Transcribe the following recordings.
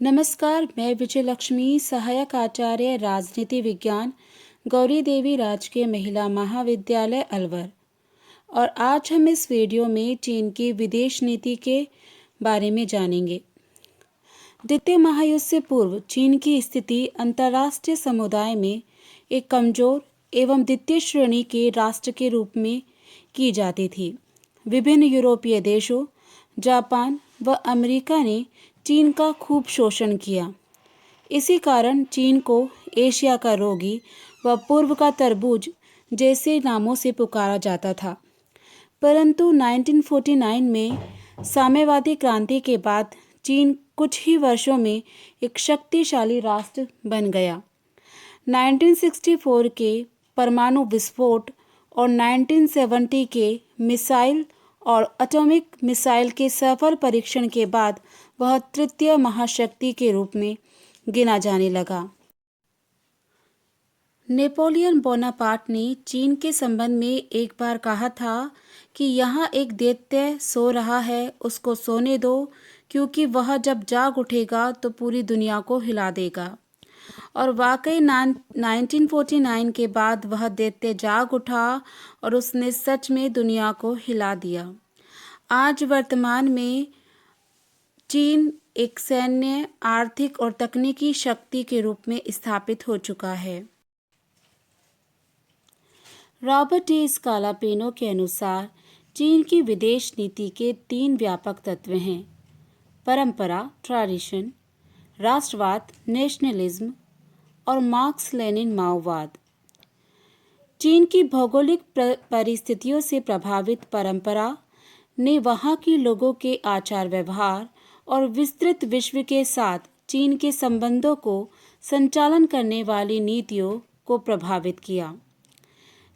नमस्कार, मैं विजय लक्ष्मी, सहायक आचार्य राजनीति विज्ञान, गौरी देवी राजकीय महिला महाविद्यालय अलवर। और आज हम इस वीडियो में चीन की विदेश नीति के बारे में जानेंगे। द्वितीय महायुद्ध से पूर्व चीन की स्थिति अंतर्राष्ट्रीय समुदाय में एक कमजोर एवं द्वितीय श्रेणी के राष्ट्र के रूप में की जाती थी। विभिन्न यूरोपीय देशों, जापान व अमेरिका ने चीन का खूब शोषण किया। इसी कारण चीन को एशिया का रोगी व पूर्व का तरबूज जैसे नामों से पुकारा जाता था। परंतु 1949 में साम्यवादी क्रांति के बाद चीन कुछ ही वर्षों में एक शक्तिशाली राष्ट्र बन गया। 1964 के परमाणु विस्फोट और 1970 के मिसाइल और एटॉमिक मिसाइल के सफल परीक्षण के बाद वह तृतीय महाशक्ति के रूप में गिना जाने लगा। नेपोलियन बोनापार्ट ने चीन के संबंध में एक बार कहा था कि यहाँ एक दैत्य सो रहा है, उसको सोने दो, क्योंकि वह जब जाग उठेगा तो पूरी दुनिया को हिला देगा। और वाकई 1949 के बाद वह दैत्य जाग उठा और उसने सच में दुनिया को हिला दिया। आज वर्तमान में चीन एक सैन्य, आर्थिक और तकनीकी शक्ति के रूप में स्थापित हो चुका है। रॉबर्ट ए स्कालापेनो के अनुसार चीन की विदेश नीति के 3 व्यापक तत्व हैं: परंपरा, ट्रेडिशन, राष्ट्रवाद, नेशनलिज्म और मार्क्स लेनिन माओवाद। चीन की भौगोलिक परिस्थितियों से प्रभावित परंपरा ने वहाँ के लोगों के आचार व्यवहार और विस्तृत विश्व के साथ चीन के संबंधों को संचालन करने वाली नीतियों को प्रभावित किया।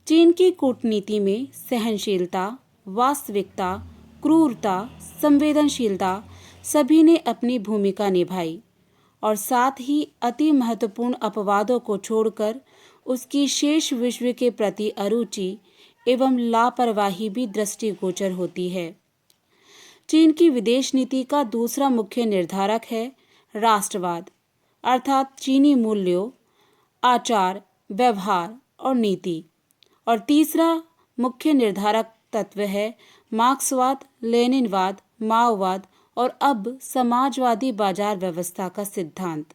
चीन की कूटनीति में सहनशीलता, वास्तविकता, क्रूरता, संवेदनशीलता सभी ने अपनी भूमिका निभाई और साथ ही अति महत्वपूर्ण अपवादों को छोड़कर उसकी शेष विश्व के प्रति अरुचि एवं लापरवाही भी दृष्टिगोचर होती है। चीन की विदेश नीति का दूसरा मुख्य निर्धारक है राष्ट्रवाद, अर्थात चीनी मूल्यों, आचार, व्यवहार और नीति। और तीसरा मुख्य निर्धारक तत्व है मार्क्सवाद, लेनिनवाद, माओवाद और अब समाजवादी बाजार व्यवस्था का सिद्धांत।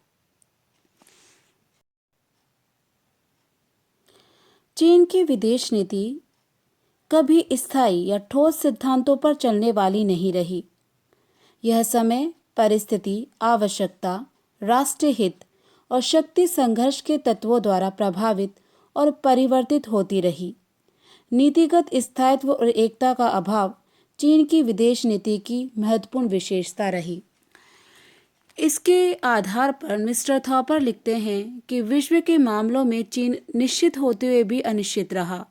चीन की विदेश नीति कभी स्थायी या ठोस सिद्धांतों पर चलने वाली नहीं रही। यह समय, परिस्थिति, आवश्यकता, राष्ट्रीय हित और शक्ति संघर्ष के तत्वों द्वारा प्रभावित और परिवर्तित होती रही। नीतिगत स्थायित्व और एकता का अभाव चीन की विदेश नीति की महत्वपूर्ण विशेषता रही। इसके आधार पर मिस्टर थॉपर लिखते हैं कि विश्व के मामलों में चीन निश्चित होते हुए भी अनिश्चित रहा।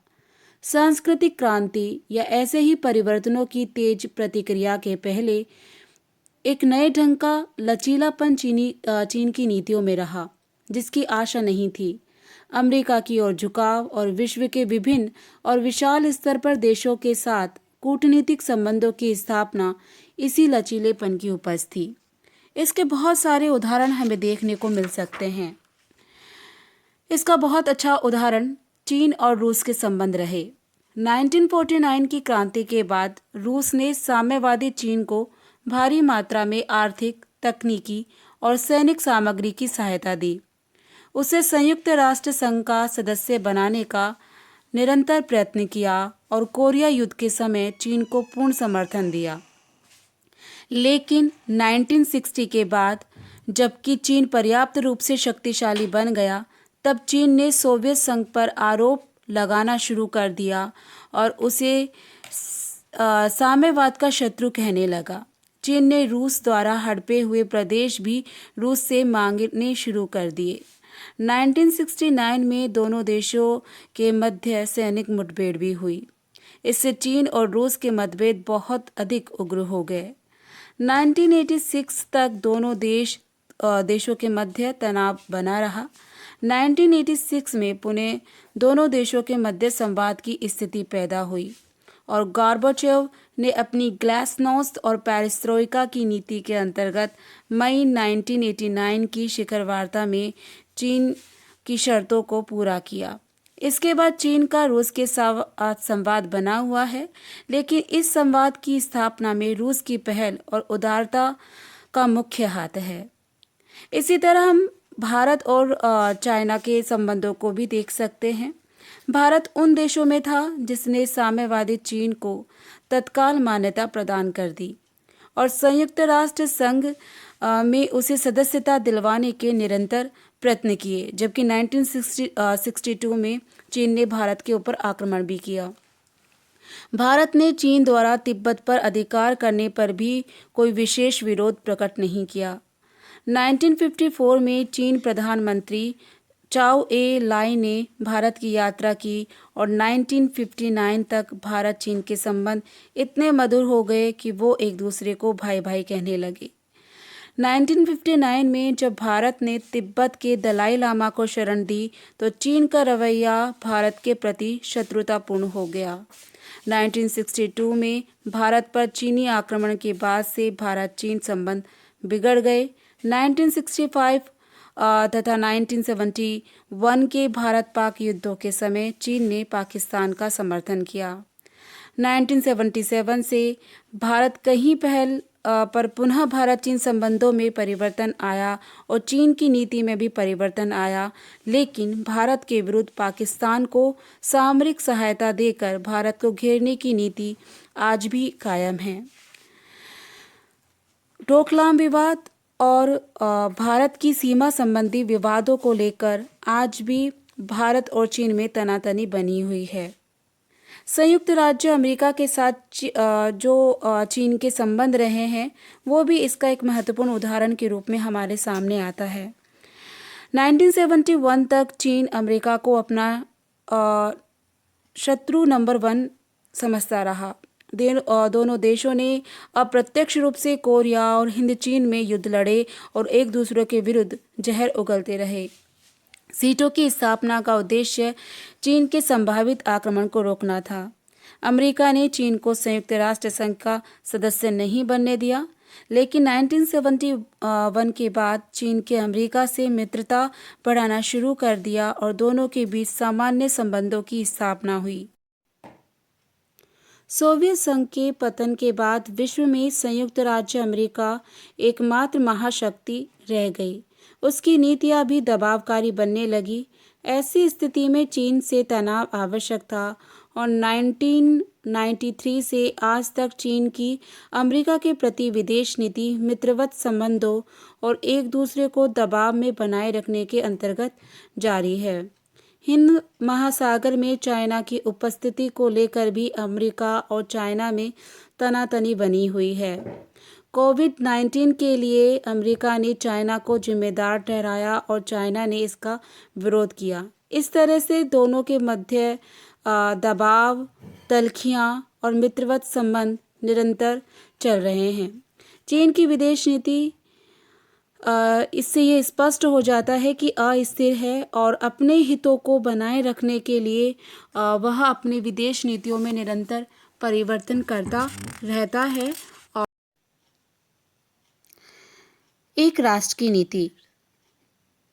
सांस्कृतिक क्रांति या ऐसे ही परिवर्तनों की तेज प्रतिक्रिया के पहले एक नए ढंग का लचीलापन चीन की नीतियों में रहा, जिसकी आशा नहीं थी। अमेरिका की ओर झुकाव और विश्व के विभिन्न और विशाल स्तर पर देशों के साथ कूटनीतिक संबंधों की स्थापना इसी लचीलेपन की उपज थी। इसके बहुत सारे उदाहरण हमें देखने को मिल सकते हैं। इसका बहुत अच्छा उदाहरण चीन और रूस के संबंध रहे। 1949 की क्रांति के बाद रूस ने साम्यवादी चीन को भारी मात्रा में आर्थिक, तकनीकी और सैनिक सामग्री की सहायता दी। उसे संयुक्त राष्ट्र संघ का सदस्य बनाने का निरंतर प्रयत्न किया और कोरिया युद्ध के समय चीन को पूर्ण समर्थन दिया। लेकिन 1960 के बाद जबकि चीन पर्याप्त रूप से शक्तिशाली बन गया, तब चीन ने सोवियत संघ पर आरोप लगाना शुरू कर दिया और उसे साम्यवाद का शत्रु कहने लगा। चीन ने रूस द्वारा हड़पे हुए प्रदेश भी रूस से मांगने शुरू कर दिए। 1969 में दोनों देशों के मध्य सैनिक मुठभेड़ भी हुई। इससे चीन और रूस के मतभेद बहुत अधिक उग्र हो गए। 1986 तक दोनों देशों के मध्य तनाव बना रहा। 1986 में पुनः दोनों देशों के मध्य संवाद की स्थिति पैदा हुई और गॉर्बाचेव ने अपनी ग्लासनोस्ट और पेरिस्ट्रोइका की नीति के अंतर्गत मई 1989 की शिखर वार्ता में चीन की शर्तों को पूरा किया। इसके बाद चीन का रूस के साथ संवाद बना हुआ है, लेकिन इस संवाद की स्थापना में रूस की पहल और उदारता का मुख्य हाथ है। इसी तरह हम भारत और चाइना के संबंधों को भी देख सकते हैं। भारत उन देशों में था जिसने साम्यवादी चीन को तत्काल मान्यता प्रदान कर दी और संयुक्त राष्ट्र संघ में उसे सदस्यता दिलवाने के निरंतर प्रयत्न किए, जबकि 1962 में चीन ने भारत के ऊपर आक्रमण भी किया। भारत ने चीन द्वारा तिब्बत पर अधिकार करने पर भी कोई विशेष विरोध प्रकट नहीं किया। 1954 में चीन प्रधानमंत्री चाओ ए लाई ने भारत की यात्रा की और 1959 तक भारत चीन के संबंध इतने मधुर हो गए कि वो एक दूसरे को भाई भाई कहने लगे। 1959 में जब भारत ने तिब्बत के दलाई लामा को शरण दी तो चीन का रवैया भारत के प्रति शत्रुतापूर्ण हो गया। 1962 में भारत पर चीनी आक्रमण के बाद से भारत चीन संबंध बिगड़ गए। 1965 तथा 1971 के भारत पाक युद्धों के समय चीन ने पाकिस्तान का समर्थन किया। 1977 से भारत कहीं पहल पर पुनः भारत चीन संबंधों में परिवर्तन आया और चीन की नीति में भी परिवर्तन आया, लेकिन भारत के विरुद्ध पाकिस्तान को सामरिक सहायता देकर भारत को घेरने की नीति आज भी कायम है। डोकलाम विवाद और भारत की सीमा संबंधी विवादों को लेकर आज भी भारत और चीन में तनातनी बनी हुई है। संयुक्त राज्य अमेरिका के साथ जो चीन के संबंध रहे हैं वो भी इसका एक महत्वपूर्ण उदाहरण के रूप में हमारे सामने आता है। 1971 तक चीन अमेरिका को अपना शत्रु नंबर 1 समझता रहा। दोनों देशों ने अप्रत्यक्ष रूप से कोरिया और हिंद चीन में युद्ध लड़े और एक दूसरे के विरुद्ध जहर उगलते रहे। सीटों की स्थापना का उद्देश्य चीन के संभावित आक्रमण को रोकना था। अमेरिका ने चीन को संयुक्त राष्ट्र संघ का सदस्य नहीं बनने दिया, लेकिन 1971 के बाद चीन के अमेरिका से मित्रता बढ़ाना शुरू कर दिया और दोनों के बीच सामान्य संबंधों की स्थापना हुई। सोवियत संघ के पतन के बाद विश्व में संयुक्त राज्य अमेरिका एकमात्र महाशक्ति रह गई। उसकी नीतियां भी दबावकारी बनने लगी। ऐसी स्थिति में चीन से तनाव आवश्यक था और 1993 से आज तक चीन की अमेरिका के प्रति विदेश नीति मित्रवत संबंधों और एक दूसरे को दबाव में बनाए रखने के अंतर्गत जारी है। हिंद महासागर में चाइना की उपस्थिति को लेकर भी अमेरिका और चाइना में तनातनी बनी हुई है। कोविड-19 के लिए अमेरिका ने चाइना को जिम्मेदार ठहराया और चाइना ने इसका विरोध किया। इस तरह से दोनों के मध्य दबाव, तल्खियाँ और मित्रवत संबंध निरंतर चल रहे हैं। चीन की विदेश नीति इससे ये स्पष्ट हो जाता है कि अस्थिर है और अपने हितों को बनाए रखने के लिए वह अपनी विदेश नीतियों में निरंतर परिवर्तन करता रहता है। और एक राष्ट्र की नीति।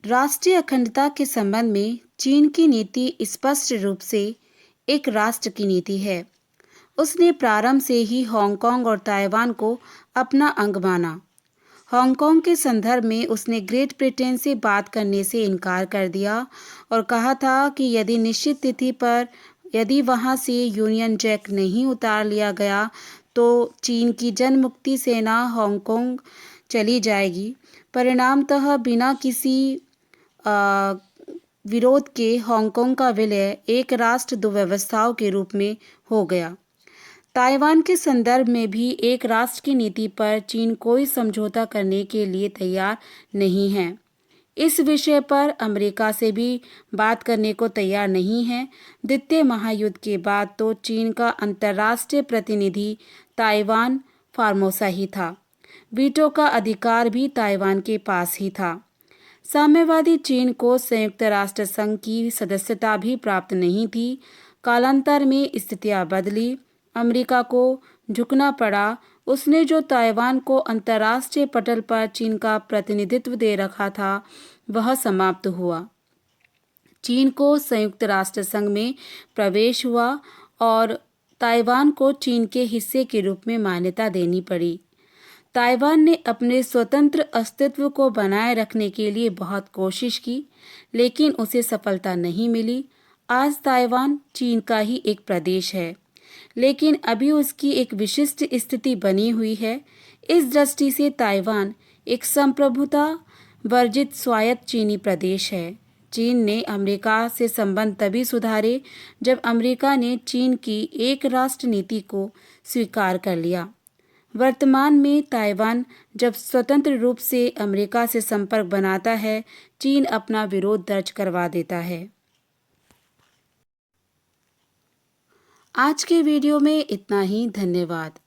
राष्ट्रीय अखंडता के संबंध में चीन की नीति स्पष्ट रूप से एक राष्ट्र की नीति है। उसने प्रारंभ से ही हांगकांग और ताइवान को अपना अंग माना। हांगकांग के संदर्भ में उसने ग्रेट ब्रिटेन से बात करने से इनकार कर दिया और कहा था कि यदि निश्चित तिथि पर यदि वहां से यूनियन जैक नहीं उतार लिया गया तो चीन की जनमुक्ति सेना हांगकांग चली जाएगी। परिणामतः बिना किसी विरोध के हांगकांग का विलय एक राष्ट्र दो व्यवस्थाओं के रूप में हो गया। ताइवान के संदर्भ में भी एक राष्ट्र की नीति पर चीन कोई समझौता करने के लिए तैयार नहीं है। इस विषय पर अमेरिका से भी बात करने को तैयार नहीं है। द्वितीय महायुद्ध के बाद तो चीन का अंतर्राष्ट्रीय प्रतिनिधि ताइवान फार्मोसा ही था। वीटो का अधिकार भी ताइवान के पास ही था। साम्यवादी चीन को संयुक्त राष्ट्र संघ की सदस्यता भी प्राप्त नहीं थी। कालांतर में स्थितियां बदली। अमेरिका को झुकना पड़ा। उसने जो ताइवान को अंतर्राष्ट्रीय पटल पर चीन का प्रतिनिधित्व दे रखा था, वह समाप्त हुआ। चीन को संयुक्त राष्ट्र संघ में प्रवेश हुआ और ताइवान को चीन के हिस्से के रूप में मान्यता देनी पड़ी। ताइवान ने अपने स्वतंत्र अस्तित्व को बनाए रखने के लिए बहुत कोशिश की, लेकिन उसे सफलता नहीं मिली। आज ताइवान चीन का ही एक प्रदेश है, लेकिन अभी उसकी एक विशिष्ट स्थिति बनी हुई है। इस दृष्टि से ताइवान एक संप्रभुता वर्जित स्वायत्त चीनी प्रदेश है। चीन ने अमेरिका से संबंध तभी सुधारे जब अमेरिका ने चीन की एक राष्ट्र नीति को स्वीकार कर लिया। वर्तमान में ताइवान जब स्वतंत्र रूप से अमेरिका से संपर्क बनाता है, चीन अपना विरोध दर्ज करवा देता है। आज के वीडियो में इतना ही। धन्यवाद।